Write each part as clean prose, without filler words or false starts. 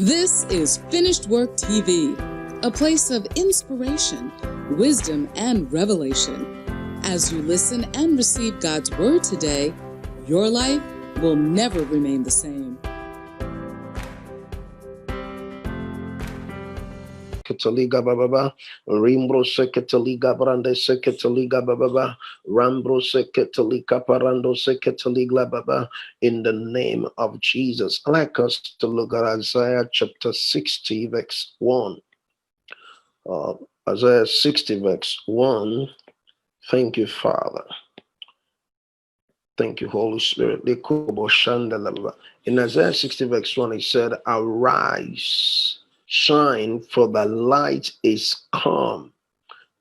This is Finished Work TV, a place of inspiration, wisdom, and revelation. As you listen and receive God's Word today, your life will never remain the same. Ketaliga bababa, Rimbro seketaliga brande seketaliga bababa, Rambro seketalika parando seketaligla baba. In the name of Jesus, I'd like us to look at Isaiah chapter 60, verse 1. Isaiah 60, verse 1. Thank you, Father. Thank you, Holy Spirit. In Isaiah 60, verse 1, it said, "Arise, shine, for the light is come."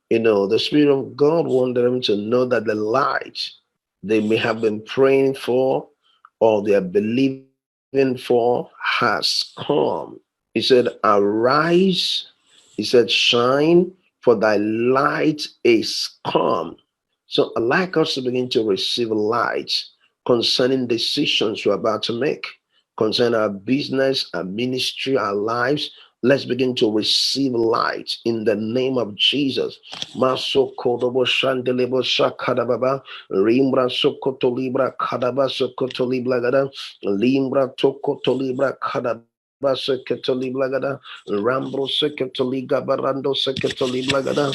The Spirit of God wanted them to know that the light they may have been praying for or they are believing for has come. He said, "Arise," he said, "shine, for thy light is come." So I'd like us to begin to receive light concerning decisions we're about to make, concerning our business, our ministry, our lives. Let's begin to receive light in the name of Jesus. Maso kodobo shandelebo shakadababa, rimbra sokoto libra kadaba sokoto libra gada, limbra tokoto libra kadaba. Seketoli blagada, Rambro seketoli gabarando seketoli blagada,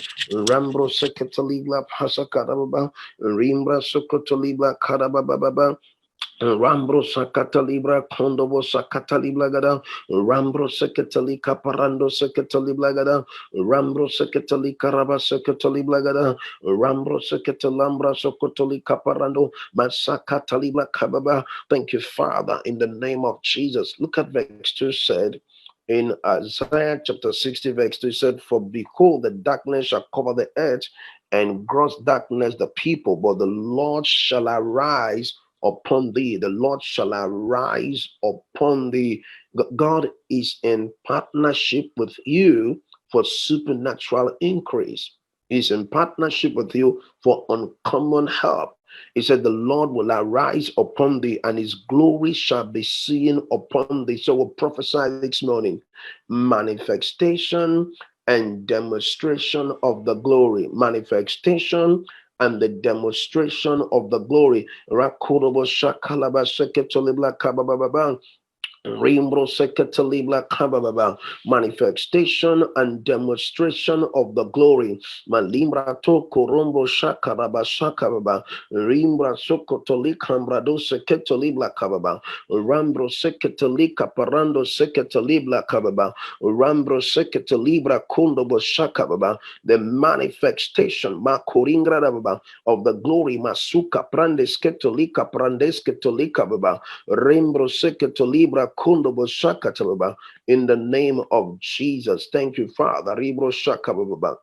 Rambro seketoli bla pasakadababa, Rimbra sokotoli bla kadababa. Rambro sakata libra kondobo sakata libra gada, Rambro seketali kaparando seketali blagada, Rambro seketali karaba seketali blagada, Rambro seketalambra sokotoli kaparando masakata libra kababa. Thank you, Father, in the name of Jesus. Look at verse 2 said in Isaiah chapter 60, verse 2 said, "For behold, the darkness shall cover the earth, and gross darkness the people, but the Lord shall arise upon thee." The Lord shall arise upon thee. God is in partnership with you for supernatural increase. He's in partnership with you for uncommon help. He said, "The Lord will arise upon thee, and his glory shall be seen upon thee." So we'll prophesy this morning manifestation and demonstration of the glory. Manifestation and the demonstration of the glory. Rakurobo shakalaba seketolibla kabababa. Rimbro seketalibla kabababa. Manifestation and demonstration of the glory. Malimbra to korombo shakaraba shakababa. Rimbra sokotoli kambrado seketolibla kababa. Rambro seketoli kaparando seketalibla kababa. Rambro seketalibra kundobo shakababa. The manifestation makoringra of the glory masuka prandesketolika prandesketolika baba. Rimbro seketolibra kundobo shakatababa. In the name of Jesus. Thank you, Father. Ribro shakababa.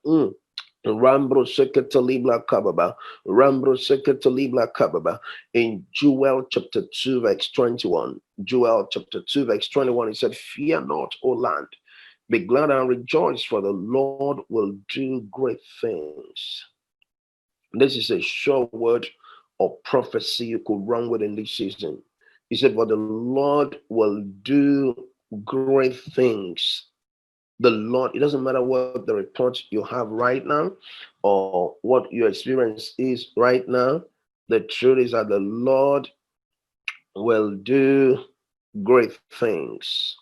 Rambro seketalibla kababa. Rambro seketalibla kababa. In Joel chapter 2, verse 21. Joel chapter 2, verse 21, it said, "Fear not, O land. Be glad and rejoice, for the Lord will do great things." This is a sure word of prophecy you could run with in this season. He said, "But the Lord will do great things." The Lord, it doesn't matter what the report you have right now or what your experience is right now. The truth is that the Lord will do great things.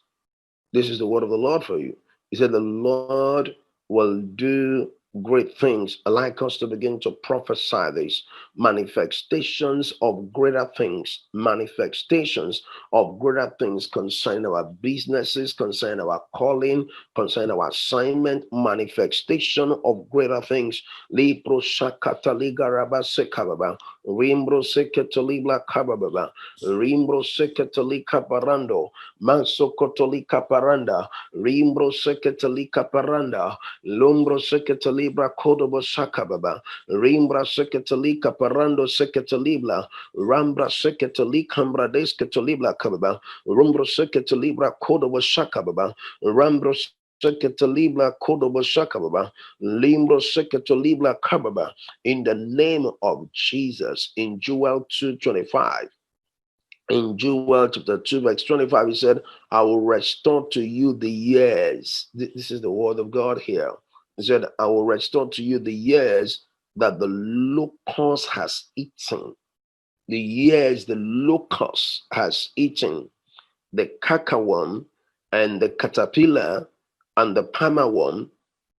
This is the word of the Lord for you. He said, "The Lord will do great things." I like us to begin to prophesy this. Manifestations of greater things, manifestations of greater things concerning our businesses, concerning our calling, concerning our assignment, manifestation of greater things. Libro shakataliga raba sekababa, rimbro seketolibla kababa, rimbro seketolika parando, mansokotolika paranda, rimbro seketolika paranda, lumbro seketalibra kodobo sakababa, rimbra seketalika parando seketalibla, rambra seketalika mbradesketolibla kababa, rumbro seketalibra kodobo sakababa, rambro seketalibla kodobo sakababa, limbro seketolibla kababa. In the name of Jesus, in Joel 2:25. In Joel chapter 2, verse 25, he said, I will restore to you the years. This is the word of God here. He said, I will restore to you the years that the locust has eaten. The years the locust has eaten, the cacaworm and the caterpillar and the palmer worm,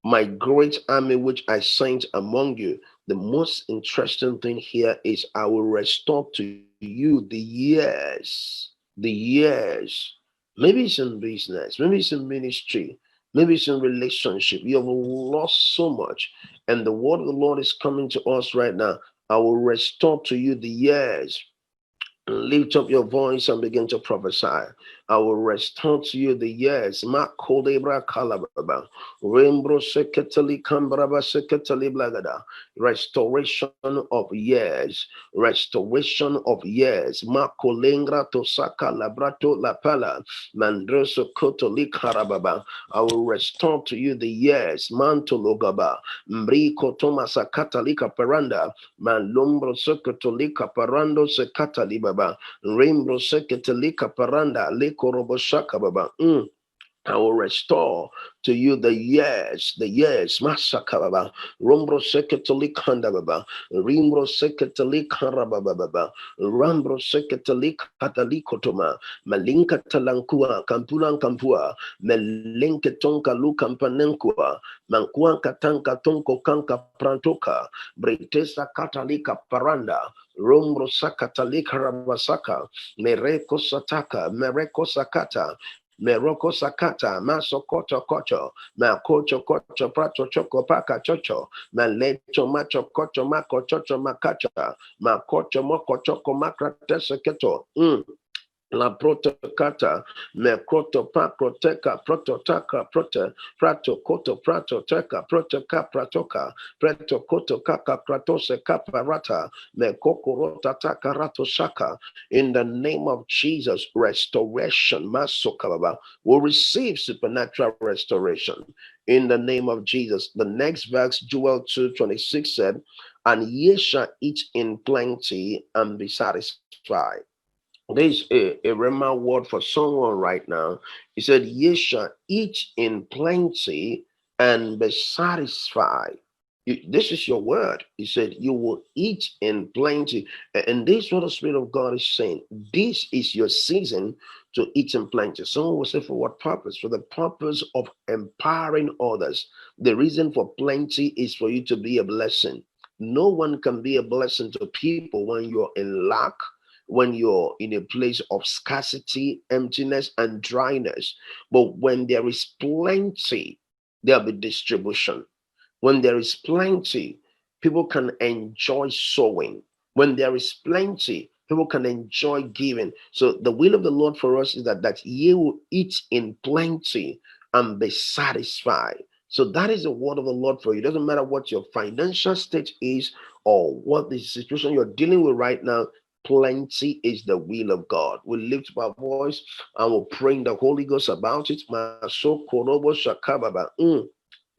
my great army which I sent among you. The most interesting thing here is I will restore to you the years. The years. Maybe it's in business, maybe it's in ministry, maybe it's in relationship. You have lost so much. And the word of the Lord is coming to us right now. I will restore to you the years. Lift up your voice and begin to prophesy. I will restore to you the years. Makodebra kalababa. Rembro seketeli kambraba seketeli blagada. Restoration of years. Restoration of years. Makolengra tosaka labrato lapala. Mandroso kotoli karababa. I will restore to you the years. Mantologaba. Mbriko tomasa katalika paranda. Malombro seketolika parando sekatali baba. Rainbow seketelika paranda leko roboshaka baba. I will restore to you the years, Masakababa, Rombro Seketali Kandababa, Rimbro Seketali Karababa, Rambro Seketali Katalikotoma, Malinka Talankua, Kampulan Kampua, Melinke Tonka Lukampanenqua, Mankua Katanka Tonko Kanka Prantoka, Bretesa Katalika Paranda, Rombro Sakatalika Rabasaka, Mereko Sataka, Mereko Sakata, Meroko sakata, masokoto kocho, makocho kocho, prato choco paka chocho, malecho macho kocho mako chocho makacha, makocho moko choco makrate seketo. La protocata, me croto paproteca, prototaka, prote, prato coto, prato teca, proteca, pratoca, preto coto caca, pratose caparata, me cocorota taka rato shaka. In the name of Jesus, restoration, masokababa, will receive supernatural restoration. In the name of Jesus. The next verse, Joel 2:26 said, and ye shall eat in plenty and be satisfied. There's a Rema word for someone right now. He said, ye shall eat in plenty and be satisfied. This is your word. He said, you will eat in plenty. And this is what the Spirit of God is saying. This is your season to eat in plenty. Someone will say, for what purpose? For the purpose of empowering others. The reason for plenty is for you to be a blessing. No one can be a blessing to people when you're in lack, when you're in a place of scarcity, emptiness, and dryness. But when there is plenty, there'll be distribution. When there is plenty, people can enjoy sowing. When there is plenty, people can enjoy giving. So the will of the Lord for us is that ye will eat in plenty and be satisfied. So that is the word of the Lord for you. It doesn't matter what your financial state is or what the situation you're dealing with right now. Plenty is the will of God. We lift up our voice and we'll pray in the Holy Ghost about it. Maso korobo shakababa.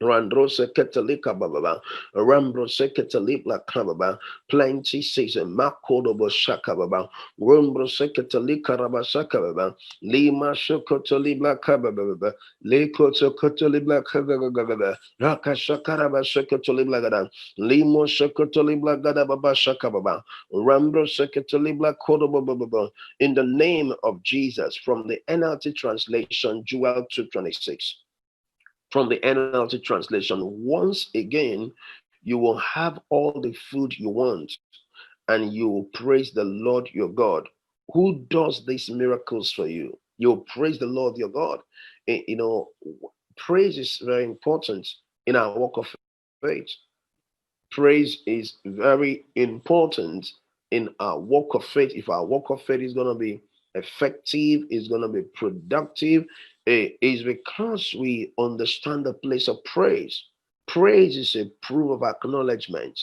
Randro seketelika baba, Rambro seketelika kababa, plenty season, Makodobo shaka baba, Rambro seketelika rabashaka baba, Lima shokotelibla kababa, Leko sokotelibla kababa, Raka shakaraba seketelibla gada, Limo shokotelibla gada baba shaka baba, Rambro seketelibla kodobo baba. In the name of Jesus, from the NLT translation, Joel 2:26. From the NLT translation, once again, you will have all the food you want and you will praise the Lord your God who does these miracles for you. You'll praise the Lord your God. You know, praise is very important in our walk of faith. Praise is very important in our walk of faith. If our walk of faith is going to be effective, is going to be productive, it is because we understand the place of praise. Praise is a proof of acknowledgement.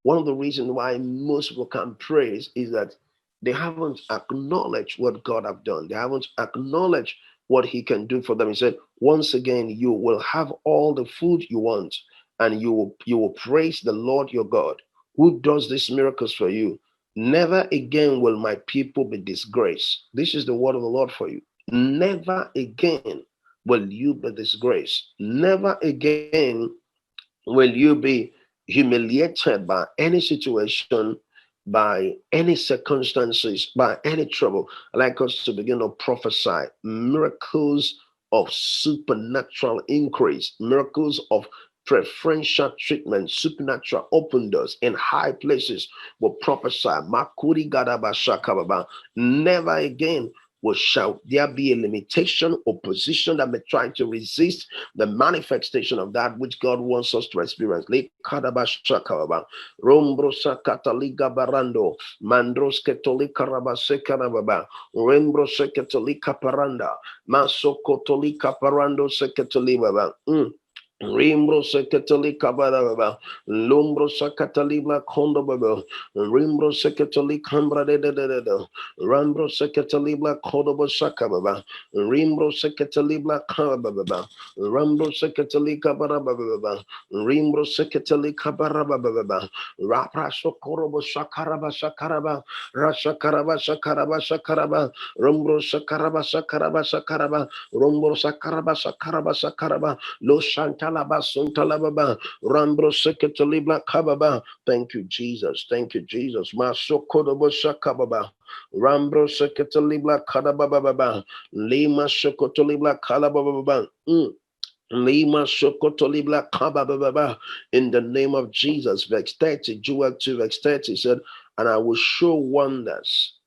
One of the reasons why most people can praise is that they haven't acknowledged what God have done. They haven't acknowledged what He can do for them. He said, once again, you will have all the food you want, and you will praise the Lord your God who does these miracles for you. Never again will my people be disgraced. This is the word of the Lord for you. Never again will you be disgraced. Never again will you be humiliated by any situation, by any circumstances, by any trouble. I'd like us to begin to prophesy miracles of supernatural increase, miracles of preferential treatment, supernatural open doors in high places will prophesy. Makuri gadaba shakababa. Never again will shall there be a limitation or position that may try to resist the manifestation of that which God wants us to experience. Rombrosa Cataliga Barando, Mandros Catolica Rabasecarababa, Rembro Secatolica Paranda, Maso Cotolica Parando Secatolibaba. Rimbro sekatali kabaraba, lumbro sakatali la kondo baba, rimbro sekatali kambra de rambro sekatali la kondo basaka baba, rimbro sekatali la kababa, rambro sekatali kabaraba baba, rimbro sekatali kabaraba baba, rapra sokorobo sakaraba sakaraba, rasakaraba sakaraba sakaraba, rumbro sakaraba sakaraba sakaraba, rumbro sakaraba sakaraba sakaraba, lo shantala. Rambro Sekatolibla Kababa. Thank you, Jesus. Thank you, Jesus. Masokodobo Shakababa. Rambro Sekatolibla Kadababa. Lima Sokotolibla Kalababa. Lima Sokotolibla Kababa. In the name of Jesus. Verse 30, Joel 2, verse 30 said, and I will show wonders.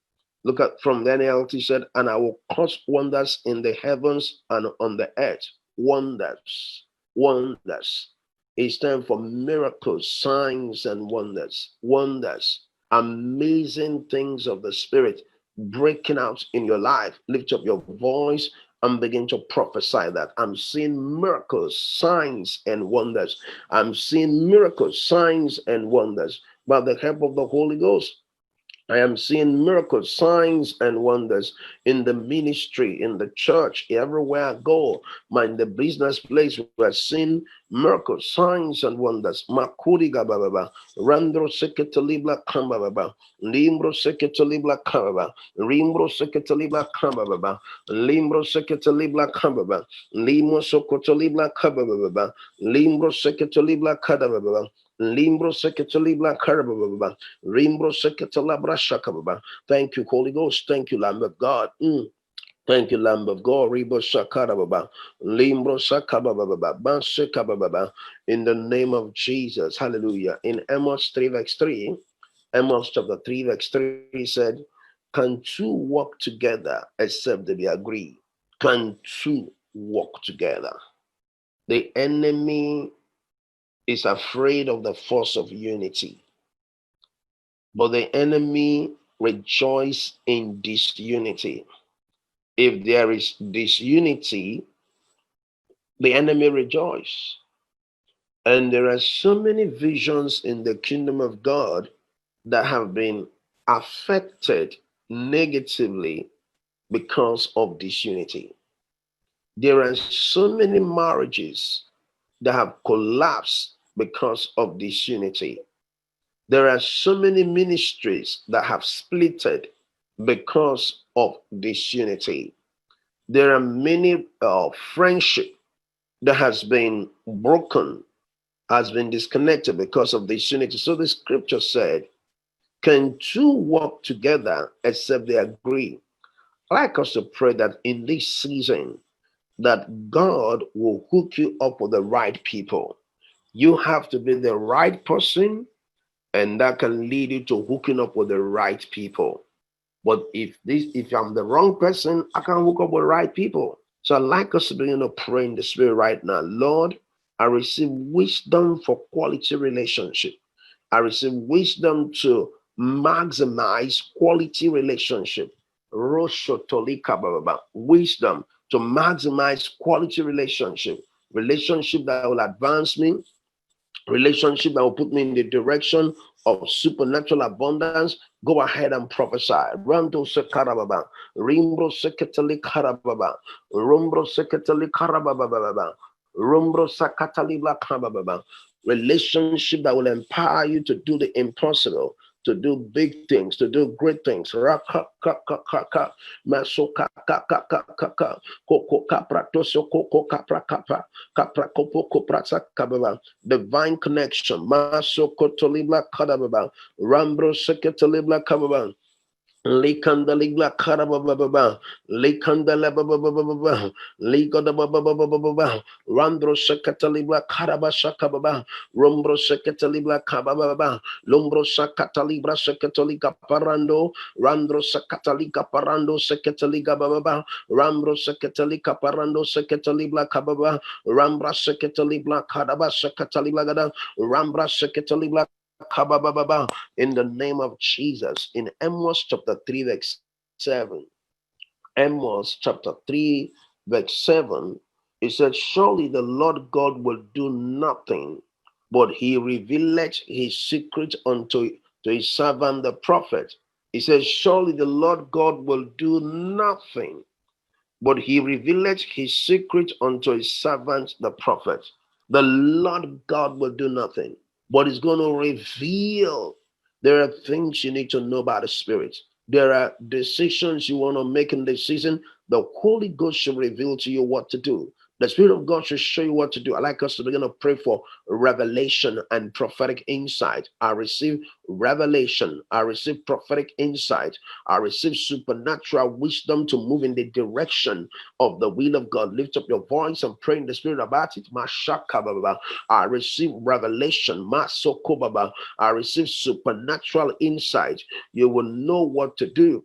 Look at from the NLT said, and I will cause wonders in the heavens and on the earth. Wonders. Wonders. It's time for miracles, signs, and wonders. Wonders. Amazing things of the Spirit breaking out in your life. Lift up your voice and begin to prophesy that. I'm seeing miracles, signs, and wonders. I'm seeing miracles, signs, and wonders by the help of the Holy Ghost. I am seeing miracles, signs, and wonders in the ministry, in the church, everywhere I go. In the business place, we're seeing miracles, signs, and wonders. Makuri gababa, randro seketalibla kambaba, limbro seketalibla kambaba, limbro seketalibla kambaba, limbro seketalibla kambaba, limo sokotalibla kambaba, limbro seketalibla kadababa. Limbro seketolibla karababa, rimbro seketalabra shakababa. Thank you, Holy Ghost. Thank you, Lamb of God. Thank you, Lamb of God. Ribo shakarababa, limbro sakababa, bansekababa. In the name of Jesus, Hallelujah. In Amos 3 verse 3, Amos chapter 3 verse 3 said, "Can two walk together except they be agreed? Can two walk together?" The enemy is afraid of the force of unity, but the enemy rejoices in disunity. If there is disunity, the enemy rejoices. And there are so many visions in the kingdom of God that have been affected negatively because of disunity. There are so many marriages that have collapsed because of disunity. There are so many ministries that have splitted because of disunity. There are many friendship that has been broken, has been disconnected because of disunity. So the scripture said, "Can two walk together except they agree?" I'd like us to pray that in this season, that God will hook you up with the right people. You have to be the right person, and that can lead you to hooking up with the right people. But if I'm the wrong person, I can't hook up with the right people. So I'd like us to begin to pray in the spirit right now. Lord, I receive wisdom for quality relationship. I receive wisdom to maximize quality relationship. Wisdom to maximize quality relationship. Relationship that will advance me, relationship that will put me in the direction of supernatural abundance. Go ahead and prophesy. Rando sekarababa, rimbro seketali karababa, rumbro seketali karababa, rumbro sakatali blakarababa. Relationship that will empower you to do the impossible, to do big things, to do great things. Rakakakaka, masokakakakaka, kokokapratoso, kokokaprakapa, kaprakopokopratsakababa. Divine connection. Masokotolibla kadababa. Rambro seketelibla kababa. Likanda ligla karababa, likanda lababa, ligoda baba, randro sekata libla karaba sakababa, rombro sekata libla kababa, lombro sakata libra sekata liga parando, randro sekata liga parando sekata liga baba, rambro sekata liga parando sekata libla kababa, rambra sekata libla karaba sekata libla gada, rambra sekata libla kababa, in the name of Jesus. In Amos chapter 3, verse 7. Amos chapter 3, verse 7. It said, surely the Lord God will do nothing, but he revealed his secret unto to his servant the prophet. He says, surely the Lord God will do nothing, but he revealed his secret unto his servant the prophet. The Lord God will do nothing, but he's going to reveal. There are things you need to know about the Spirit. There are decisions you want to make in this season. The Holy Ghost should reveal to you what to do. The Spirit of God should show you what to do. I like us to begin to pray for revelation and prophetic insight. I receive revelation. I receive prophetic insight. I receive supernatural wisdom to move in the direction of the will of God. Lift up your voice and pray in the Spirit about it. I receive revelation. I receive supernatural insight. You will know what to do.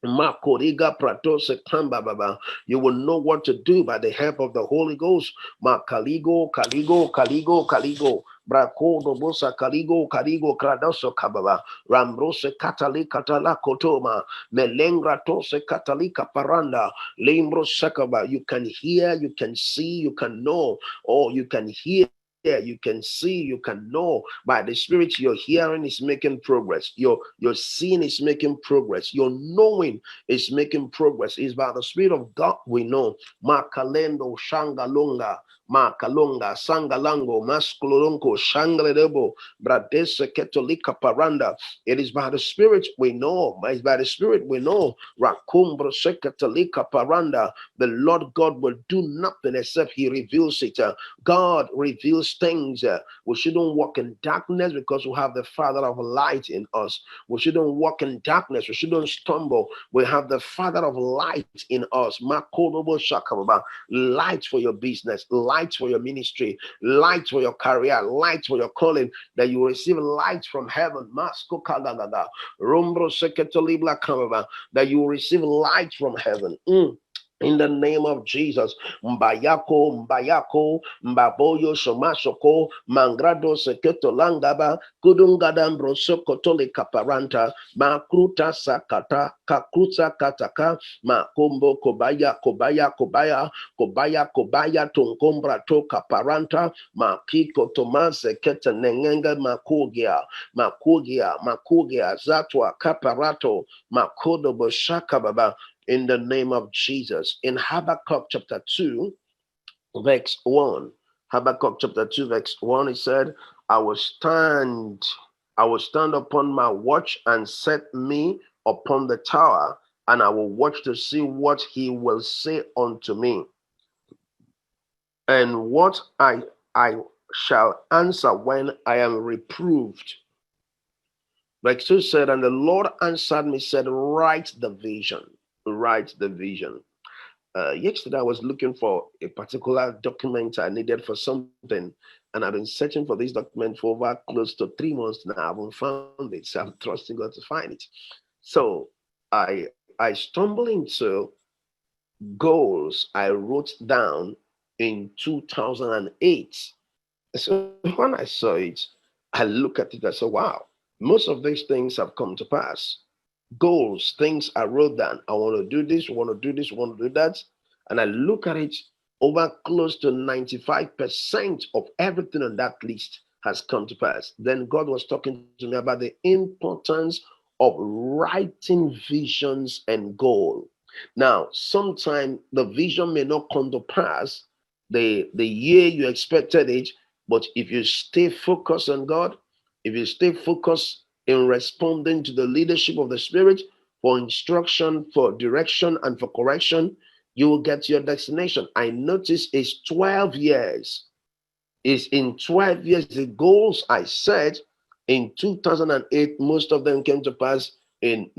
Makoriga pratose kamba baba. You will know what to do by the help of the Holy Ghost. Makaligo, kaligo, kaligo, kaligo. Brako dobosa kaligo, kaligo, kradoso kababa. Rambrose katali katala kotoma. Melengra tose katalika paranda. Limbro sakaba. You can hear, you can see, you can know, or you can hear. You can see, you can know by the Spirit. Your hearing is making progress, your seeing is making progress, your knowing is making progress. It's by the Spirit of God we know. Makalendo shangalonga, makalonga sangalango, maskulonko shangaledebo, bradese ketolika paranda. It is by the Spirit we know. It's by the Spirit we know. Rakumbro seketolika paranda. The Lord God will do nothing except he reveals it. God reveals things. We shouldn't walk in darkness because we have the Father of light in us. We shouldn't walk in darkness. We shouldn't stumble. We have the Father of light in us. Light for your business, light for your ministry, light for your career, light for your calling, that you receive light from heaven. That you will receive light from heaven. In the name of Jesus, Mbayako, Mbayako, Mbaboyo, Somashoko, Mangrado, Seketo Langaba, Kudungadam, Brosokotole Kaparanta, Makruta Sakata, Kakruta Kataka, Makombo, Kobaya, Kobaya, Kobaya, Kobaya, Kobaya, Tunkombra to Kaparanta, Makiko Tomas, Seketa Nengenga, Makugia, Makugia, Makugia, Zatwa, Kaparato, Makodo Boshaka Baba. In the name of Jesus. In Habakkuk chapter 2, verse 1. Habakkuk chapter 2, verse 1, it said, I will stand upon my watch and set me upon the tower, and I will watch to see what he will say unto me, and what I shall answer when I am reproved. Verse 2 said, and the Lord answered me, said, write the vision. Write the vision. Yesterday, I was looking for a particular document I needed for something, and I've been searching for this document for over close to 3 months now. I haven't found it, so I'm trusting God to find it. So I stumbled into goals I wrote down in 2008. So when I saw it, I look at it, I said, wow, most of these things have come to pass. Goals, things I wrote down. I want to do this, want to do this, want to do that. And I look at it, over close to 95% of everything on that list has come to pass. Then God was talking to me about the importance of writing visions and goals. Now, sometimes the vision may not come to pass the year you expected it, but if you stay focused on God, if you stay focused in responding to the leadership of the Spirit for instruction, for direction, and for correction, you will get to your destination. I notice it's 12 years. It's in 12 years. The goals I set in 2008, most of them came to pass in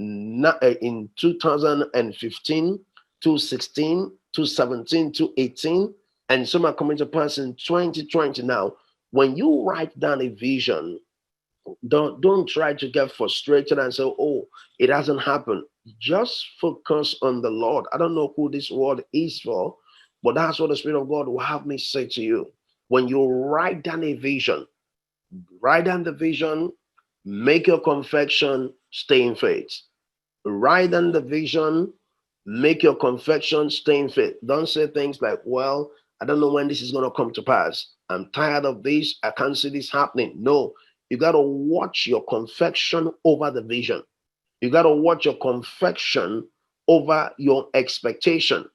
2015, 2016, 2017, 2018, and some are coming to pass in 2020. Now, when you write down a vision, don't try to get frustrated and say, oh, it hasn't happened. Just focus on the Lord. I don't know who this word is for, but that's what the Spirit of God will have me say to you. When you write down a vision, write down the vision, make your confession, stay in faith. Write down the vision, make your confession, stay in faith. Don't say things like, well, I don't know when this is going to come to pass. I'm tired of this. I can't see this happening. No, you got to watch your confession over the vision. You got to watch your confession over your expectation.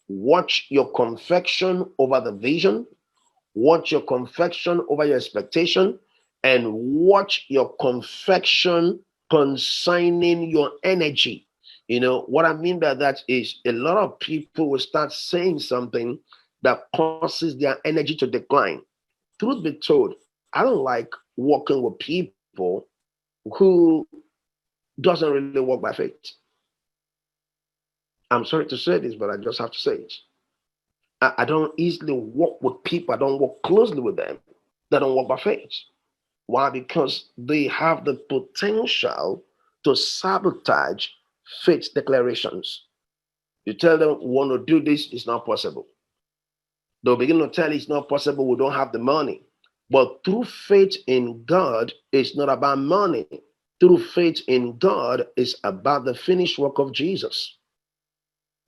Watch your confession over the vision. Watch your confession over your expectation. And watch your confession concerning your energy. You know, what I mean by that is a lot of people will start saying something that causes their energy to decline. Truth be told, I don't like working with people who doesn't really work by faith. I'm sorry to say this, but I just have to say it. I don't easily work with people. I don't work closely with them that don't work by faith. Why? Because they have the potential to sabotage faith declarations. You tell them, we want to do this, it's not possible. They'll begin to tell you it's not possible, we don't have the money. But through faith in God, it's not about money. Through faith in God, it's about the finished work of Jesus.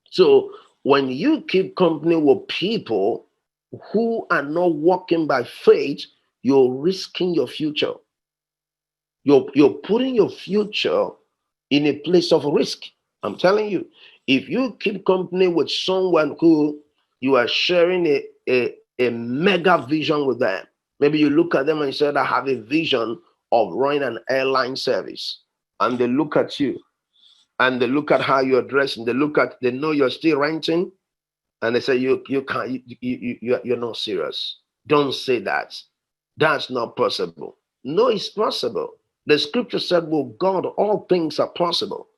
So when you keep company with people who are not walking by faith, you're risking your future. You're putting your future in a place of risk. I'm telling you, if you keep company with someone who you are sharing a mega vision with them, maybe you look at them and say, I have a vision of running an airline service. And they look at you and they look at how you're dressing. They know you're still renting. And they say, you can't, you're not serious. Don't say that. That's not possible. No, it's possible. The scripture said, with God, all things are possible.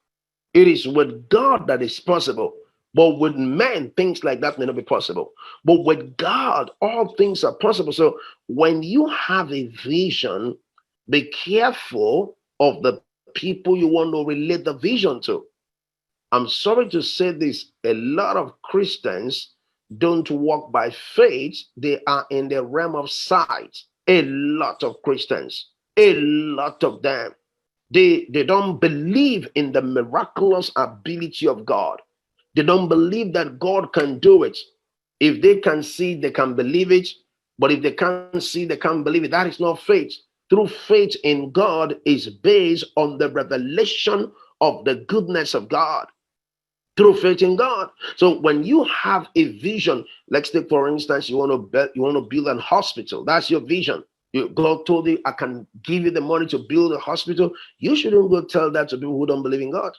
It is with God that is possible. But with men, things like that may not be possible. But with God, all things are possible. So when you have a vision, be careful of the people you want to relate the vision to. I'm sorry to say this, a lot of Christians don't walk by faith, they are in the realm of sight. A lot of Christians, a lot of them, they don't believe in the miraculous ability of God. They don't believe that God can do it. If they can see, they can believe it. But if they can't see, they can't believe it. That is not faith. True faith in God is based on the revelation of the goodness of God. Through faith in God. So when you have a vision, let's take for instance, you want to build an hospital. That's your vision. God told you, I can give you the money to build a hospital. You shouldn't go tell that to people who don't believe in God.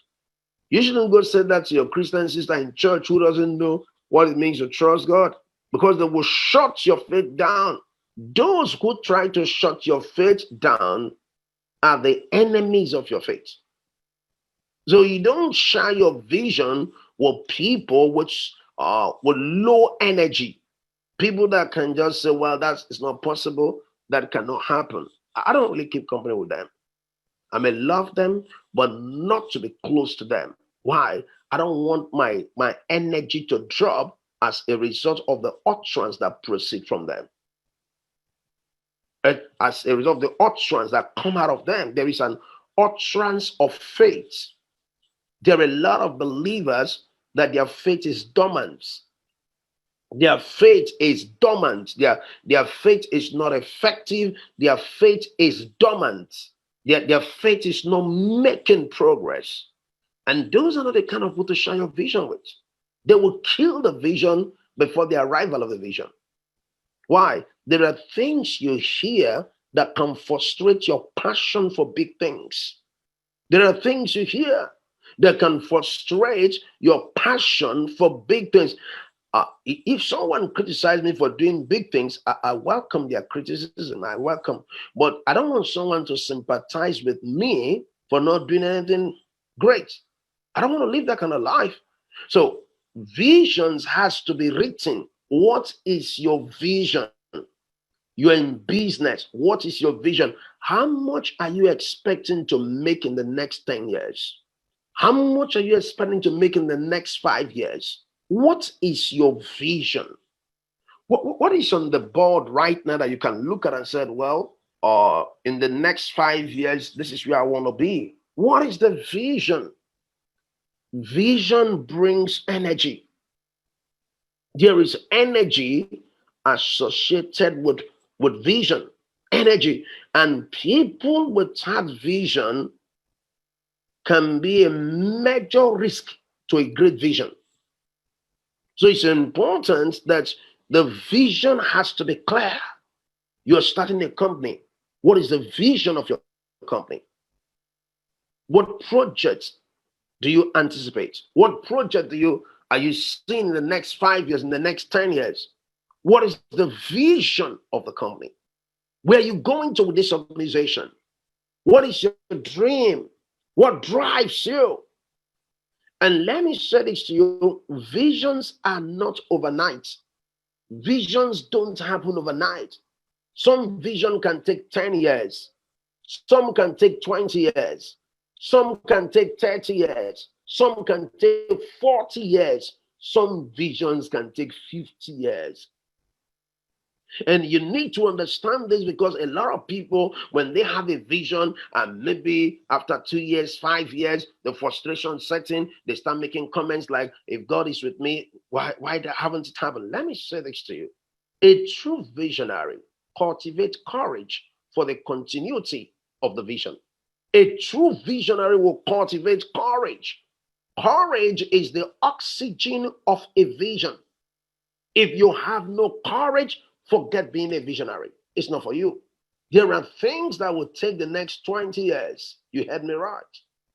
You shouldn't go say that to your Christian sister in church who doesn't know what it means to trust God, because they will shut your faith down. Those who try to shut your faith down are the enemies of your faith. So you don't share your vision with people which with low energy, people that can just say, well, it's not possible, that cannot happen. I don't really keep company with them. I may love them, but not to be close to them. Why? I don't want my energy to drop as a result of the utterance that proceed from them. And as a result of the utterance that come out of them, there is an utterance of faith. There are a lot of believers that their faith is dormant. Their faith is dormant. Their faith is not effective. Their faith is dormant. Their faith is not making progress. And those are not the kind of people to share your vision with. They will kill the vision before the arrival of the vision. Why? There are things you hear that can frustrate your passion for big things. There are things you hear that can frustrate your passion for big things. If someone criticizes me for doing big things, I welcome their criticism. I welcome, but I don't want someone to sympathize with me for not doing anything great. I don't want to live that kind of life. So visions has to be written. What is your vision? You're in business. What is your vision? How much are you expecting to make in the next 10 years? How much are you expecting to make in the next 5 years? What is your vision? What is on the board right now that you can look at and say, well, in the next 5 years, this is where I want to be? What is the vision? Vision brings energy. There is energy associated with vision, energy. And people without vision can be a major risk to a great vision. So it's important that the vision has to be clear. You're starting a company. What is the vision of your company? What projects do you anticipate? What project are you seeing in the next 5 years, in the next 10 years? What is the vision of the company? Where are you going to with this organization? What is your dream? What drives you? And let me say this to you, visions are not overnight. Visions don't happen overnight. Some vision can take 10 years. Some can take 20 years. Some can take 30 years. Some can take 40 years. Some visions can take 50 years. And you need to understand this because a lot of people, when they have a vision and maybe after 2 years, 5 years, the frustration sets in, they start making comments like, if God is with me, why haven't it happened? Let me say this to you. A true visionary cultivates courage for the continuity of the vision. A true visionary will cultivate courage. Courage is the oxygen of a vision. If you have no courage, forget being a visionary. It's not for you. There are things that will take the next 20 years. You heard me right.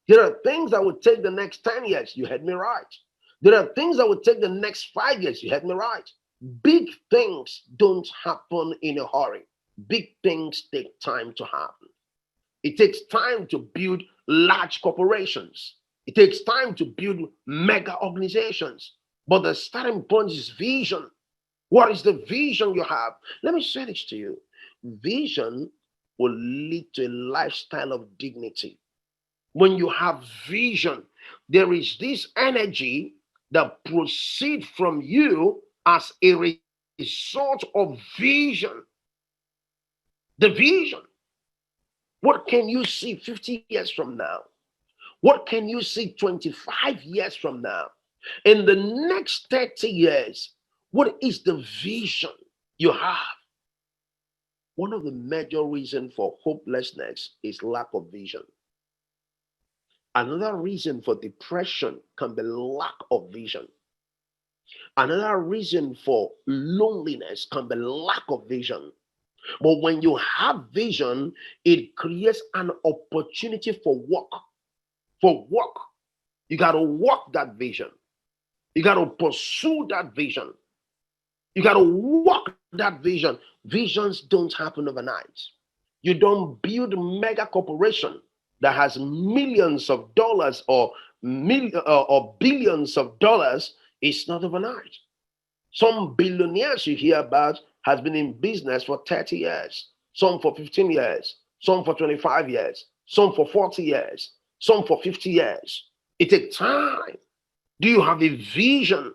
There are things that will take the next 10 years. You heard me right. There are things that will take the next 5 years. You heard me right. Big things don't happen in a hurry. Big things take time to happen. It takes time to build large corporations. It takes time to build mega organizations. But the starting point is vision. What is the vision you have? Let me say this to you. Vision will lead to a lifestyle of dignity. When you have vision, there is this energy that proceeds from you as a result of vision. The vision. What can you see 50 years from now? What can you see 25 years from now? In the next 30 years, what is the vision you have? One of the major reasons for hopelessness is lack of vision. Another reason for depression can be lack of vision. Another reason for loneliness can be lack of vision. But when you have vision, it creates an opportunity for work. For work, you got to work that vision. You got to pursue that vision. You got to work that vision. Visions don't happen overnight. You don't build a mega corporation that has millions of dollars or billions of dollars. It's not overnight. Some billionaires you hear about has been in business for 30 years, some for 15 years, some for 25 years, some for 40 years, some for 50 years. It takes time. Do you have a vision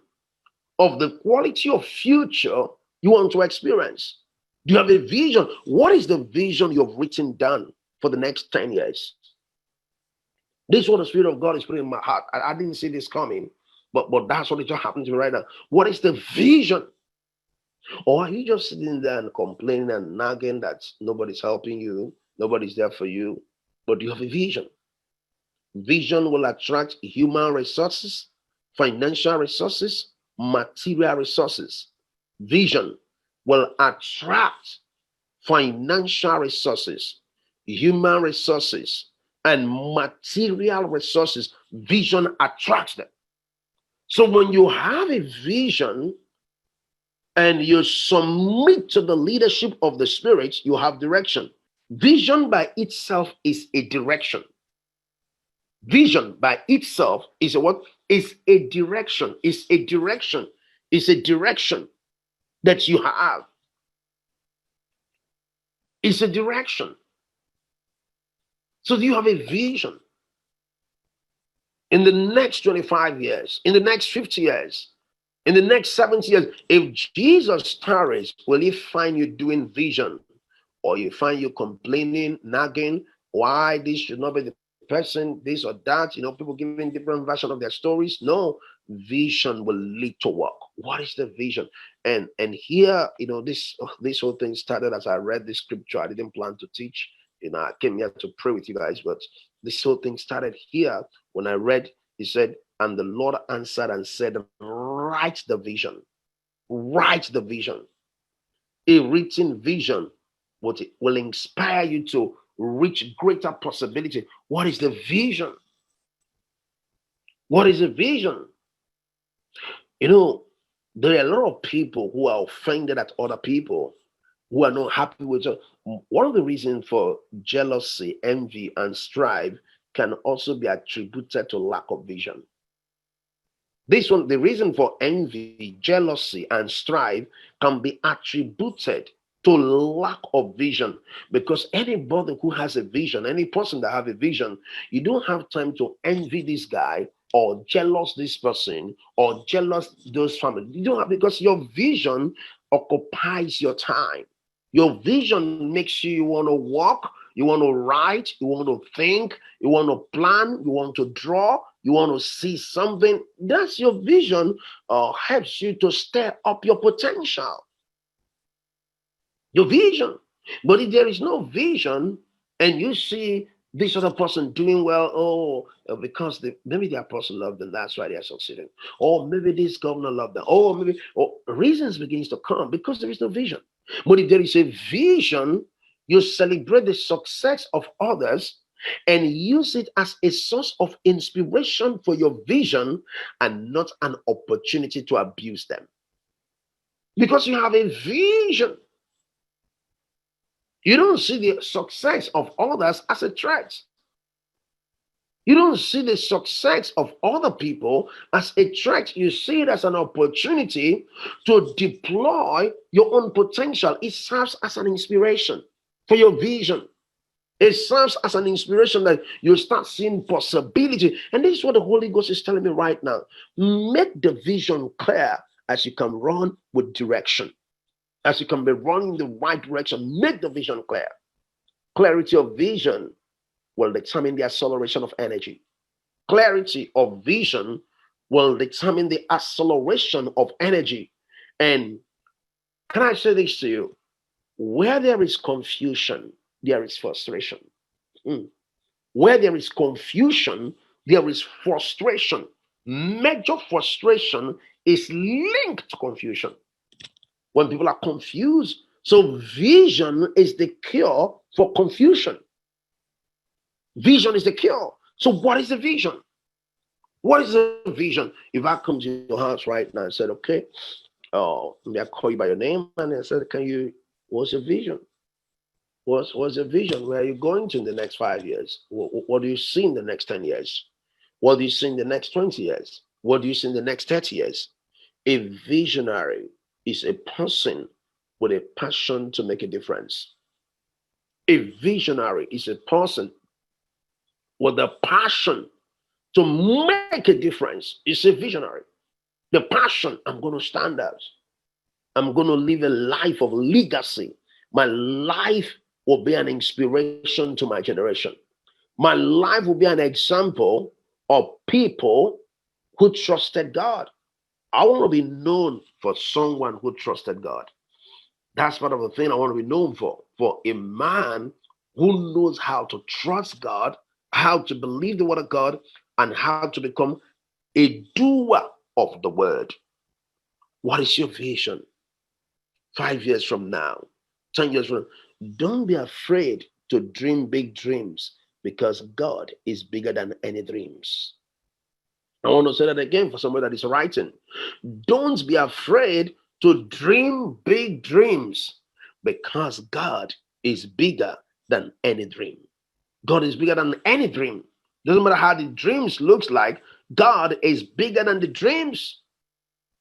of the quality of future you want to experience? Do you have a vision? What is the vision you've written down for the next 10 years? This is what the Spirit of God is putting in my heart. I didn't see this coming, but that's what is just happening to me right now. What is the vision? Or are you just sitting there and complaining and nagging that nobody's helping you, nobody's there for you, but do you have a vision? Vision will attract human resources, financial resources, material resources. Vision will attract financial resources, human resources, and material resources, vision attracts them. So when you have a vision and you submit to the leadership of the Spirit, you have direction. Vision by itself is a direction. Vision by itself is a what? Is a direction. Is a direction. Is a direction that you have. It's a direction. So do you have a vision? In the next 25 years, in the next 50 years, in the next 70 years, if Jesus tarries, will he find you doing vision? Or you find you complaining, nagging, why this should not be the person, this or that, people giving different version of their stories. No, vision will lead to work. What is the vision? And here, this whole thing started as I read this scripture. I didn't plan to teach. I came here to pray with you guys, but this whole thing started here when I read. He said, and the Lord answered and said, write the vision. Write the vision. A written vision will inspire you to reach greater possibility. What is the vision? What is the vision? There are a lot of people who are offended at other people, who are not happy with it. One of the reasons for jealousy, envy, and strife can also be attributed to lack of vision. This one, the reason for envy, jealousy, and strife can be attributed to lack of vision, because anybody who has a vision, any person that have a vision, you don't have time to envy this guy or jealous this person or jealous those families. You don't have, because your vision occupies your time. Your vision makes you want to walk, you want to write, you want to think, you want to plan, you want to draw, you want to see something. That's your vision. Helps you to stir up your potential. Your vision. But if there is no vision and you see this other person doing well, because maybe their person loved them, that's why they are succeeding. Or maybe this governor loved them. Reasons begins to come because there is no vision. But if there is a vision, you celebrate the success of others and use it as a source of inspiration for your vision and not an opportunity to abuse them. Because you have a vision. You don't see the success of others as a threat. You don't see the success of other people as a threat. You see it as an opportunity to deploy your own potential. It serves as an inspiration for your vision. It serves as an inspiration that you start seeing possibility. And this is what the Holy Ghost is telling me right now. Make the vision clear as you can run with direction. As you can be running the right direction, make the vision clear. Clarity of vision will determine the acceleration of energy. Clarity of vision will determine the acceleration of energy. And can I say this to you? Where there is confusion, there is frustration. Where there is confusion, there is frustration. Major frustration is linked to confusion. When people are confused, so vision is the cure for confusion. Vision is the cure. So what is the vision? What is the vision? If I come to your house right now and said, okay, may I call you by your name? And I said, what's your vision? What's your vision? Where are you going to in the next 5 years? What do you see in the next 10 years? What do you see in the next 20 years? What do you see in the next 30 years? A visionary is a person with a passion to make a difference. A visionary is a person with a passion to make a difference. It's a visionary. The passion, I'm going to stand out. I'm going to live a life of legacy. My life will be an inspiration to my generation. My life will be an example of people who trusted God. I want to be known for someone who trusted God. That's part of the thing I want to be known for a man who knows how to trust God, how to believe the word of God, and how to become a doer of the word. What is your vision? 5 years from now, 10 years from now, don't be afraid to dream big dreams. because God is bigger than any dreams. I want to say that again for somebody that is writing. Don't be afraid to dream big dreams because God is bigger than any dream. God is bigger than any dream. Doesn't matter how the dreams looks like, God is bigger than the dreams.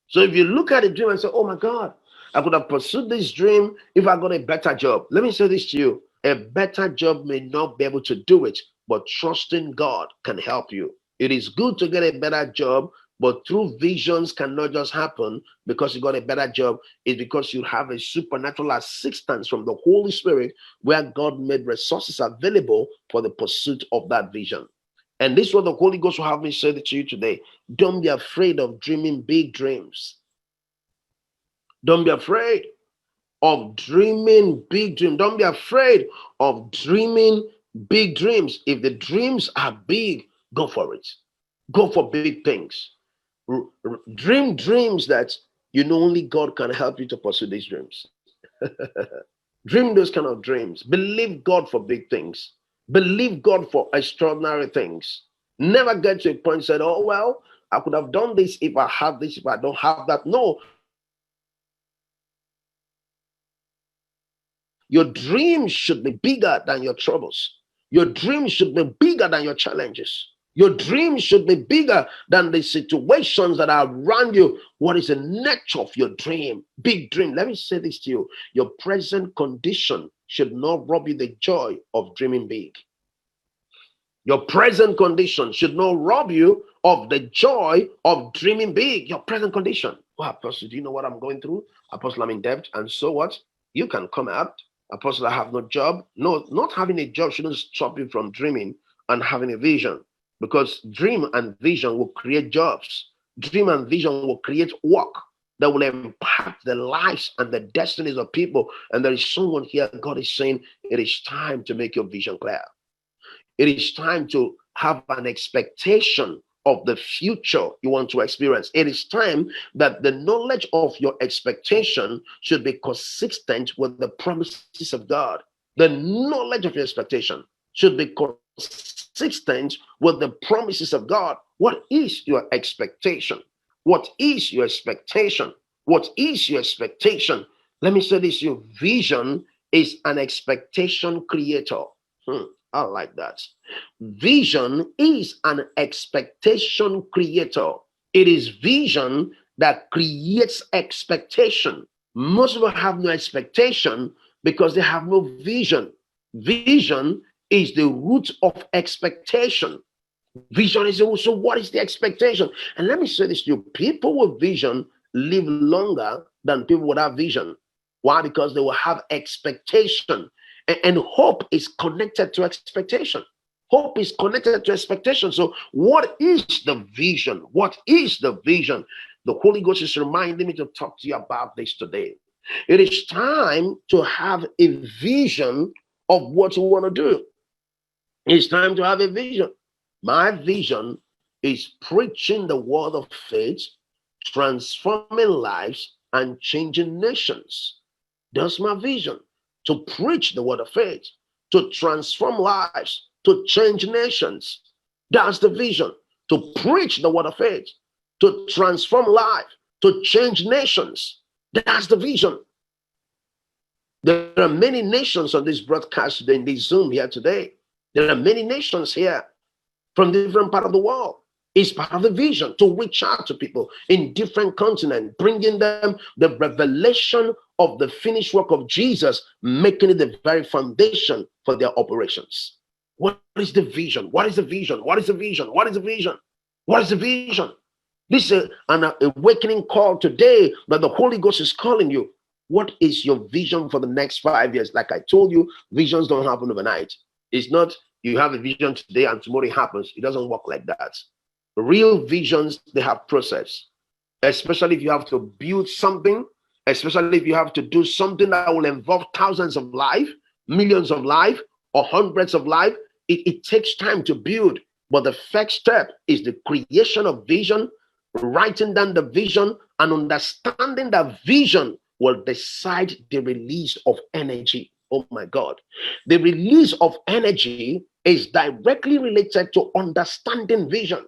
So if you look at a dream and say, oh my God, I could have pursued this dream if I got a better job. Let me say this to you. A better job may not be able to do it, but trusting God can help you. It is good to get a better job, but true visions cannot just happen because you got a better job. It's because you have a supernatural assistance from the Holy Spirit where God made resources available for the pursuit of that vision. And this is what the Holy Ghost will have me say to you today. Don't be afraid of dreaming big dreams. Don't be afraid of dreaming big dreams. Don't be afraid of dreaming big dreams. If the dreams are big, go for it. Go for big things. Dream dreams that you know only God can help you to pursue these dreams. Dream those kind of dreams. Believe God for big things. Believe God for extraordinary things. Never get to a point and say, oh, well, I could have done this if I have this, if I don't have that. No. Your dreams should be bigger than your troubles. Your dreams should be bigger than your challenges. Your dreams should be bigger than the situations that are around you. What is the nature of your dream? Big dream. Let me say this to you. Your present condition should not rob you the joy of dreaming big. Your present condition should not rob you of the joy of dreaming big. Your present condition. Well, Apostle, do you know what I'm going through? Apostle, I'm in debt. And so what? You can come out. Apostle, I have no job. No, not having a job shouldn't stop you from dreaming and having a vision. Because dream and vision will create jobs. Dream and vision will create work that will impact the lives and the destinies of people. And there is someone here, God is saying, it is time to make your vision clear. It is time to have an expectation of the future you want to experience. It is time that the knowledge of your expectation should be consistent with the promises of God. The knowledge of your expectation should be consistent with the promises of God. What is your expectation? What is your expectation? What is your expectation? Let me say this, your vision is an expectation creator. I like that. Vision is an expectation creator. It is vision that creates expectation. Most people have no expectation because they have no vision. Vision is the root of expectation. Vision is also what is the expectation? And let me say this to you. People with vision live longer than people without vision. Why? Because they will have expectation. And hope is connected to expectation. Hope is connected to expectation. So what is the vision? What is the vision? The Holy Ghost is reminding me to talk to you about this today. It is time to have a vision of what you want to do. It's time to have a vision. My vision is preaching the word of faith, transforming lives, and changing nations. That's my vision. To preach the word of faith, to transform lives, to change nations. That's the vision. To preach the word of faith, to transform life, to change nations. That's the vision. There are many nations on this broadcast today, in this Zoom here today. There are many nations here from different parts of the world. It's part of the vision to reach out to people in different continents, bringing them the revelation of the finished work of Jesus, making it the very foundation for their operations. What is the vision? What is the vision? What is the vision? What is the vision? What is the vision? This is an awakening call today that the Holy Ghost is calling you. What is your vision for the next 5 years? Like I told you, visions don't happen overnight. It's not you have a vision today and tomorrow it happens. It doesn't work like that. Real visions, they have process, especially if you have to build something, especially if you have to do something that will involve thousands of lives, millions of lives, or hundreds of lives. It takes time to build. But the first step is the creation of vision, writing down the vision, and understanding that vision will decide the release of energy. Oh my God. The release of energy is directly related to understanding vision.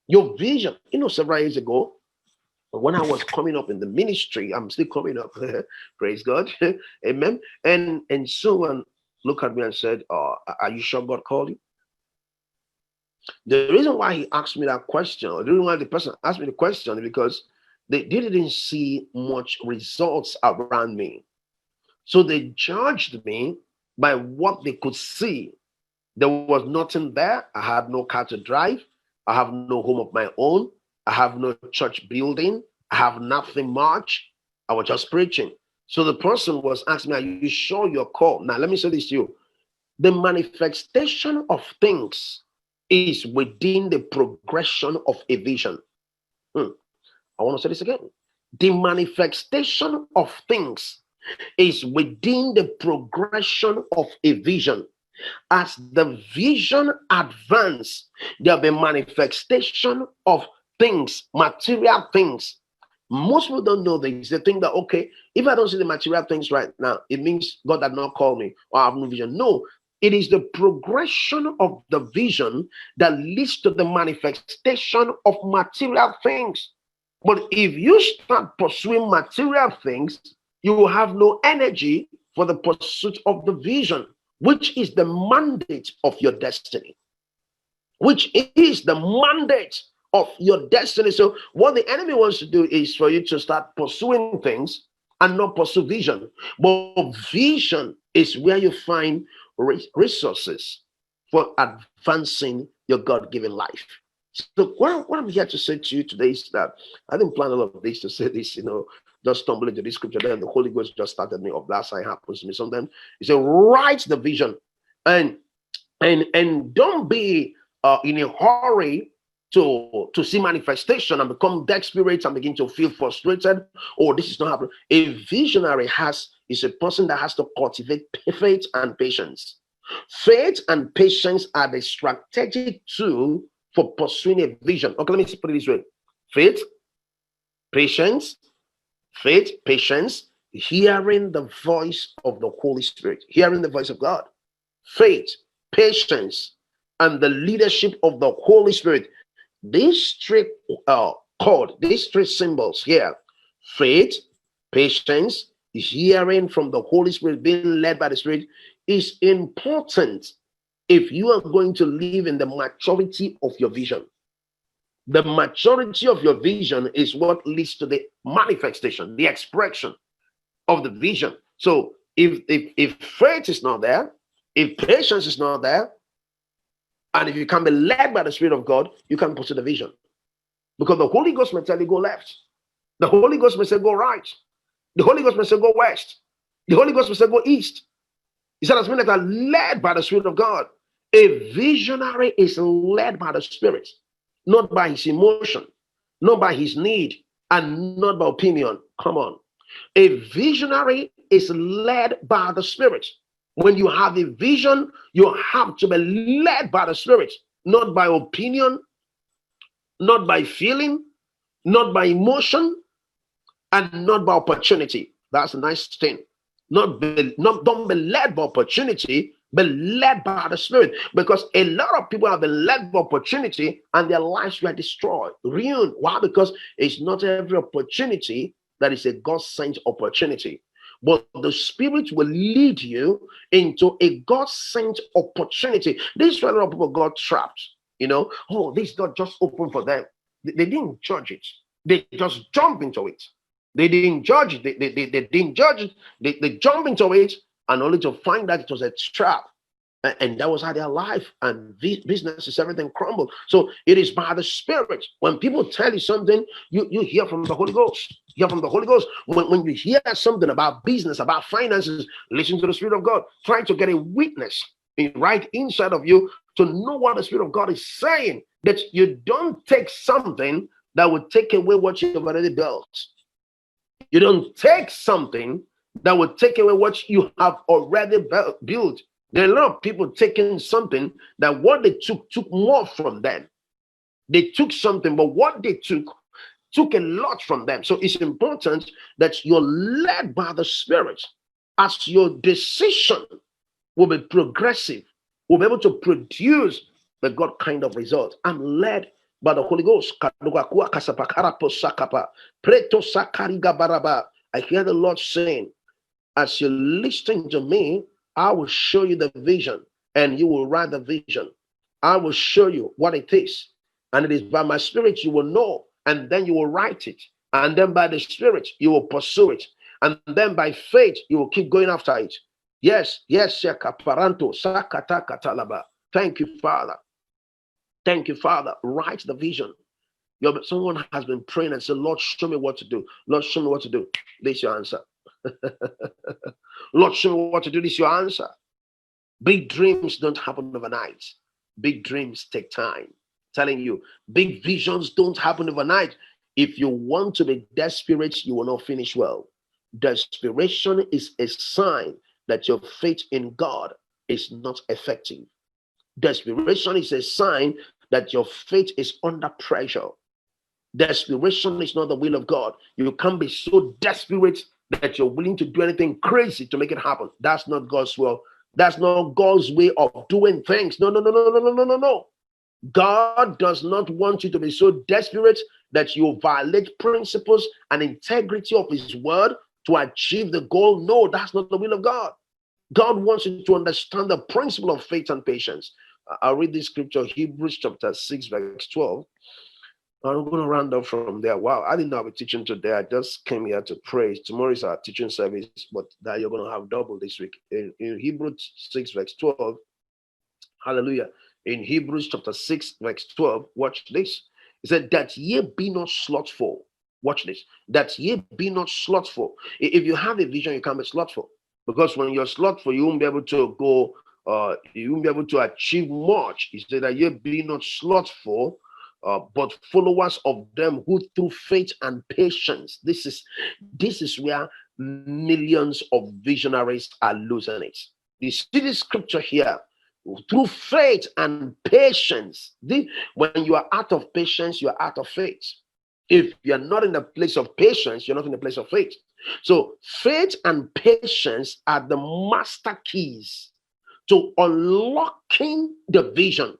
Your vision, several years ago, when I was coming up in the ministry, I'm still coming up, praise God, amen. And someone looked at me and said, are you sure God called you? The reason why he asked me that question, or the reason why the person asked me the question, is because they didn't see much results around me. So they judged me by what they could see. There was nothing there. I had no car to drive. I have no home of my own. I have no church building. I have nothing much. I was just preaching. So the person was asking me, are you sure you're called? Now, let me say this to you. The manifestation of things is within the progression of a vision. I want to say this again. The manifestation of things is within the progression of a vision. As the vision advances, there'll be manifestation of things, material things. Most people don't know this. They think that, okay, if I don't see the material things right now, it means God did not call me or I have no vision. No, it is the progression of the vision that leads to the manifestation of material things. But if you start pursuing material things, you will have no energy for the pursuit of the vision, which is the mandate of your destiny. Which is the mandate of your destiny. So what the enemy wants to do is for you to start pursuing things and not pursue vision. But vision is where you find resources for advancing your God-given life. So what I'm here to say to you today is that I didn't plan all of this to say this, just stumble into this scripture. Then the Holy Ghost just started me off. That's how it happens to me sometimes. He said, write the vision and don't be in a hurry to see manifestation and become desperate and begin to feel frustrated. Oh, this is not happening. A visionary is a person that has to cultivate faith and patience. Faith and patience are the strategic tool for pursuing a vision. Okay, let me put it this way. Faith, patience, hearing the voice of the Holy Spirit, hearing the voice of God. Faith, patience, and the leadership of the Holy Spirit. These three these three symbols here, faith, patience, hearing from the Holy Spirit, being led by the Spirit, is important if you are going to live in the maturity of your vision. The maturity of your vision is what leads to the manifestation, the expression of the vision. So if faith is not there, if patience is not there, and if you can be led by the Spirit of God, you can pursue the vision. Because the Holy Ghost may tell you go left. The Holy Ghost may say go right. The Holy Ghost may say go west. The Holy Ghost may say go east. He said, as many that are led by the Spirit of God. A visionary is led by the Spirit, not by his emotion, not by his need, and not by opinion. Come on. A visionary is led by the Spirit. When you have a vision, you have to be led by the Spirit, not by opinion, not by feeling, not by emotion, and not by opportunity. That's a nice thing. Don't be led by opportunity, but led by the Spirit. Because a lot of people have been led by opportunity and their lives were destroyed, ruined. Why? Because it's not every opportunity that is a God-sent opportunity. But the Spirit will lead you into a God-sent opportunity. This is where a lot of people got trapped. Oh, this door just opened for them. They didn't judge it. They just jump into it. They didn't judge it. They didn't judge it. They jump into it and only to find that it was a trap. And that was how their life and businesses, everything crumbled. So it is by the Spirit. When people tell you something, you hear from the Holy Ghost. You hear from the Holy Ghost. When you hear something about business, about finances, listen to the Spirit of God. Try to get a witness right inside of you to know what the Spirit of God is saying. That you don't take something that would take away what you've already built. You don't take something that would take away what you have already built. There are a lot of people taking something that what they took more from them. They took something, but what they took a lot from them. So it's important that you're led by the Spirit, as your decision will be progressive, will be able to produce the God kind of result. I'm led by the Holy Ghost. I hear the Lord saying, as you listen to me, I will show you the vision and you will write the vision. I will show you what it is. And it is by my spirit you will know, and then you will write it. And then by the spirit you will pursue it. And then by faith you will keep going after it. Yes, yes, thank you, Father. Thank you, Father. Write the vision. Someone has been praying and said, Lord, show me what to do. Lord, show me what to do. This is your answer. Lord, show me what to do. This is your answer. Big dreams don't happen overnight. Big dreams take time. I'm telling you, big visions don't happen overnight. If you want to be desperate, you will not finish well. Desperation is a sign that your faith in God is not effective. Desperation is a sign that your faith is under pressure. Desperation is not the will of God. You can't be so desperate that you're willing to do anything crazy to make it happen. That's not God's will. That's not God's way of doing things. No. God does not want you to be so desperate that you violate principles and integrity of his word to achieve the goal. No, that's not the will of God. God wants you to understand the principle of faith and patience. I'll read this scripture, Hebrews chapter 6, verse 12. I'm going to round up from there. Wow, I didn't have a teaching today. I just came here to pray. Tomorrow is our teaching service, but that you're going to have double this week. In Hebrews 6, verse 12, hallelujah. In Hebrews chapter 6, verse 12, watch this. It said, that ye be not slothful. Watch this. That ye be not slothful. If you have a vision, you can't be slothful. Because when you're slothful, you won't be able to go, you won't be able to achieve much. He said that ye be not slothful, but followers of them who through faith and patience. This is where millions of visionaries are losing it. You see this scripture here. Through faith and patience. When you are out of patience, you are out of faith. If you're not in the place of patience, you're not in the place of faith. So faith and patience are the master keys to unlocking the vision.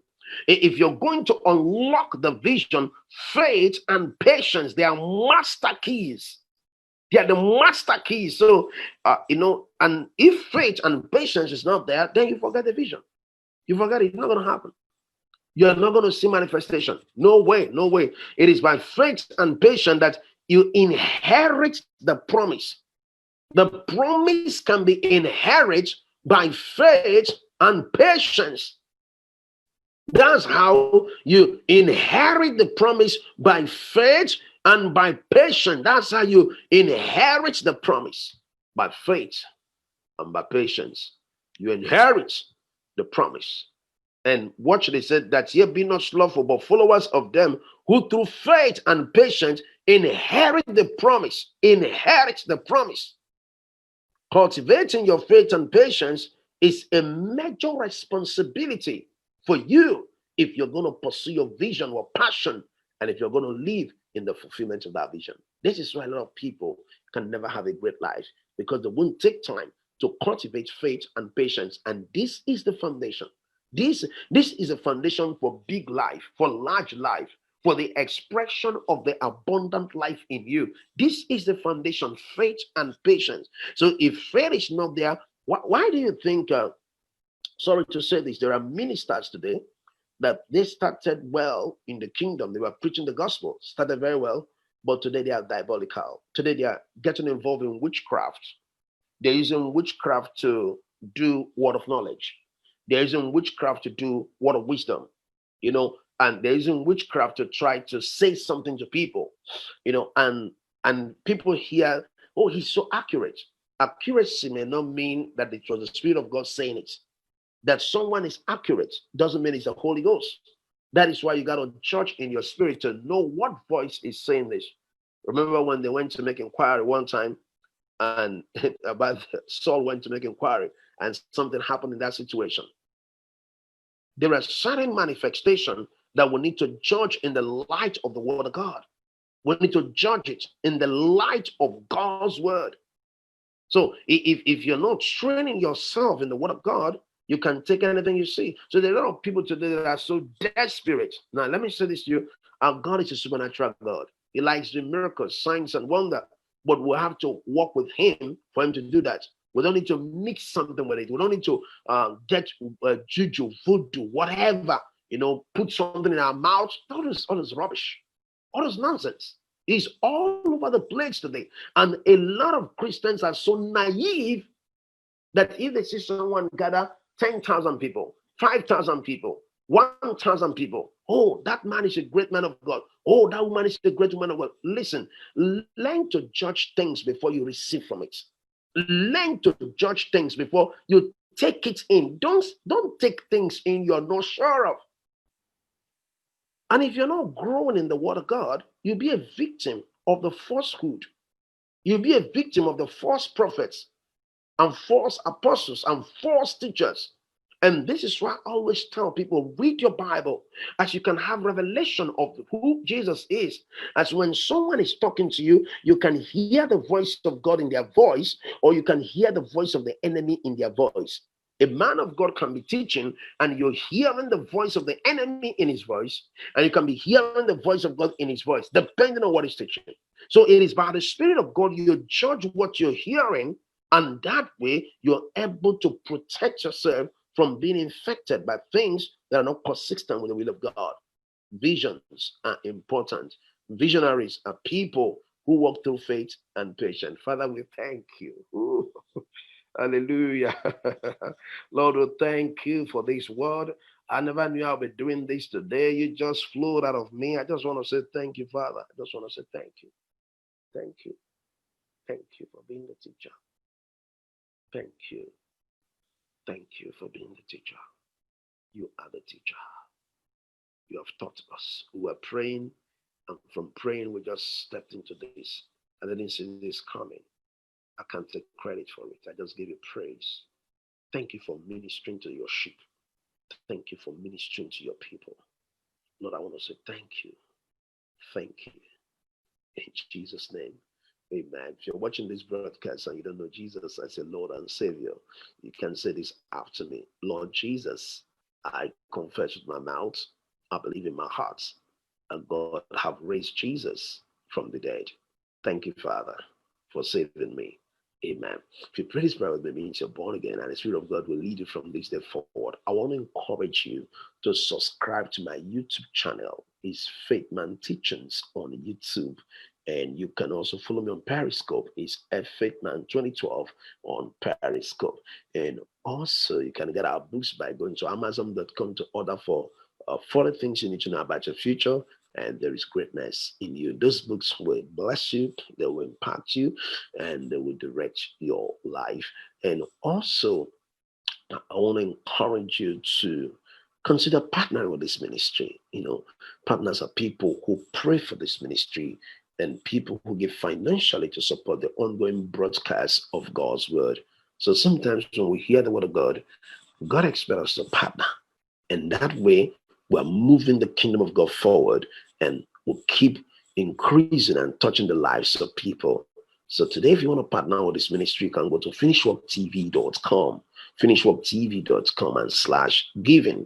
If you're going to unlock the vision, faith and patience, they are master keys. They are the master keys. So, and if faith and patience is not there, then you forget the vision. You forget it. It's not going to happen. You're not going to see manifestation. No way, no way. It is by faith and patience that you inherit the promise. The promise can be inherited by faith and patience. That's how you inherit the promise, by faith and by patience. That's how you inherit the promise, by faith and by patience. You inherit the promise. And watch, they said that ye be not slothful, but followers of them who through faith and patience inherit the promise. Inherit the promise. Cultivating your faith and patience is a major responsibility for you if you're going to pursue your vision or passion, and if you're going to live in the fulfillment of that vision. This is why a lot of people can never have a great life, because they won't take time to cultivate faith and patience. And this is the foundation. This is a foundation for big life, for large life, for the expression of the abundant life in you. This is the foundation, faith and patience. So if faith is not there, why do you think, sorry to say this, there are ministers today that they started well in the kingdom. They were preaching the gospel, started very well, but today they are diabolical. Today they are getting involved in witchcraft. They're using witchcraft to do word of knowledge. They're using witchcraft to do word of wisdom, and they're using witchcraft to try to say something to people, and people hear, oh, he's so accurate. Accuracy may not mean that it was the Spirit of God saying it. That someone is accurate doesn't mean it's the Holy Ghost. That is why you got to judge in your spirit to know what voice is saying this. Remember when they went to make inquiry one time, and about Saul went to make inquiry, and something happened in that situation. There are certain manifestations that we need to judge in the light of the word of God. We need to judge it in the light of God's word. So if you're not training yourself in the word of God, You can take anything you see. So there are a lot of people today that are so desperate. Now, let me say this to you. Our God is a supernatural God. He likes the miracles, signs, and wonder. But we have to walk with Him for Him to do that. We don't need to mix something with it. We don't need to get juju, voodoo, whatever, put something in our mouth. All this rubbish, all this nonsense. It's all over the place today. And a lot of Christians are so naive that if they see someone gather 10,000 people, 5,000 people, 1,000 people, oh, that man is a great man of God. Oh, that woman is a great woman of God. Listen, learn to judge things before you receive from it. Learn to judge things before you take it in. Don't take things in you're not sure of. And if you're not growing in the word of God, you'll be a victim of the falsehood. You'll be a victim of the false prophets and false apostles and false teachers. And this is why I always tell people, read your Bible as you can have revelation of who Jesus is. As when someone is talking to you, you can hear the voice of God in their voice, or you can hear the voice of the enemy in their voice. A man of God can be teaching and you're hearing the voice of the enemy in his voice, and you can be hearing the voice of God in his voice, depending on what he's teaching. So it is by the Spirit of God you judge what you're hearing, and that way you're able to protect yourself from being infected by things that are not consistent with the will of God. Visions are important. Visionaries are people who walk through faith and patience. Father, we thank you. Ooh. Hallelujah. Lord, we thank you for this word. I never knew I'll be doing this today. You just flowed out of me. I just want to say thank you, Father. I just want to say thank you. Thank you. Thank you for being the teacher. Thank you. Thank you for being the teacher. You are the teacher. You have taught us. We were praying, and from praying, we just stepped into this. I didn't see this coming. I can't take credit for it. I just give you praise. Thank you for ministering to your sheep. Thank you for ministering to your people. Lord, I want to say thank you. Thank you. In Jesus' name. Amen. If you're watching this broadcast and you don't know Jesus as your Lord and Savior, you can say this after me. Lord Jesus, I confess with my mouth, I believe in my heart, and God have raised Jesus from the dead. Thank you, Father, for saving me. Amen. If you pray this prayer with me, it means you're born again, and the Spirit of God will lead you from this day forward. I want to encourage you to subscribe to my YouTube channel. It's Faithman Teachings on YouTube. And you can also follow me on Periscope. It's Faithman 2012 on Periscope. And also, you can get our books by going to Amazon.com to order for 40 things you need to know about your future. And there is greatness in you. Those books will bless you, they will impact you, and they will direct your life. And also, I want to encourage you to consider partnering with this ministry. Partners are people who pray for this ministry and people who give financially to support the ongoing broadcast of God's word. So sometimes when we hear the word of God, God expects us to partner. And that way, we're moving the kingdom of God forward, and we'll keep increasing and touching the lives of people. So today, if you want to partner with this ministry, you can go to finishworktv.com, finishworktv.com /giving,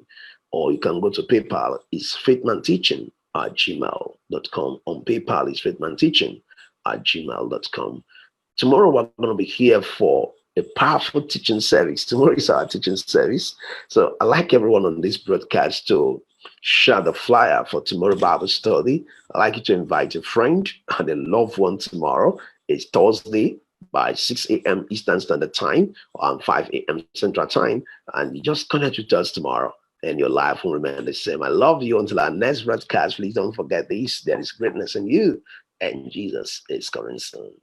or you can go to PayPal. It's faithmanteaching@gmail.com. On PayPal, it's faithmanteaching@gmail.com. Tomorrow, we're going to be here for a powerful teaching service. Tomorrow is our teaching service. So I'd like everyone on this broadcast to share the flyer for tomorrow Bible study. I'd like you to invite a friend and a loved one tomorrow. It's Thursday by 6 a.m. Eastern Standard Time and 5 a.m. Central Time. And you just connect with us tomorrow, and your life will remain the same. I love you until our next broadcast. Please don't forget this. There is greatness in you, and Jesus is coming soon.